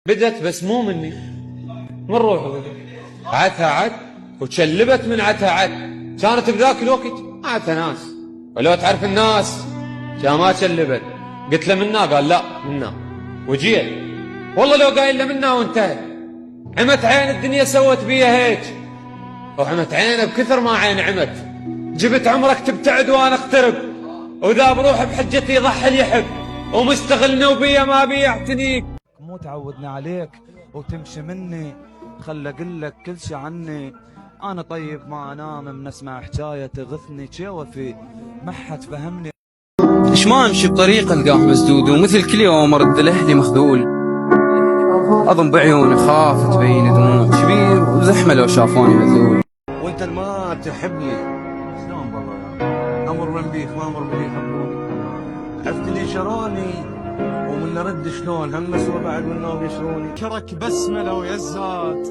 بدت بس مو مني، من روحه عتها عت وتشلبت من عتها عت. كانت بذاك الوقت عتها ناس، ولو تعرف الناس كان ما تشلبت. قلت له منا، قال لا منا، وجيت والله لو قايل له منا وانتهى. عمت عين الدنيا سوت بيها هيك، وعمت عينه بكثر ما عين عمت. جبت عمرك تبتعد وانا اقترب، وذا بروح بحجتي يضحي اليحب، ومستغلنا وبيا ما بيعتنيك. مو تعودنا عليك وتمشي مني، خل اقلك كل شي عني. انا طيب ما انام من اسمع حكايه تغثني شوفي، ما حد فهمني. ليش ما امشي بطريق القاه مسدود، ومثل كل يوم ارد لاهلي مخذول. اظن بعيوني خاف تبين دموع كبير، وزحمه لو شافوني مذول. وانت ما تحبني شلون والله امر من بيك ما امر بلي يحبوني. عرفت لي شروني ومن رد شلون هم مسوى بعد منهم يشروني. كرك بسمله ويزات،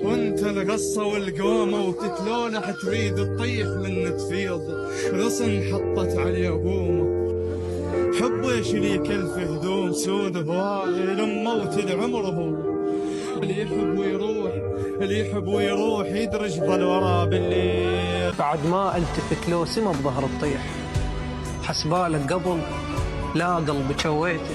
وانت القصه والقومه وتتلونح تريد تطيح من تفيض. رسم حطت عليه بومه، حب يشليك الف هدوم سود هواي لموت العمره. اللي يحب ويروح، اللي يحب ويروح يدرج ظل ورا بالليل. بعد ما التفت لو سما بظهر الطيح، حسبالك قبل لا قلبي شويته.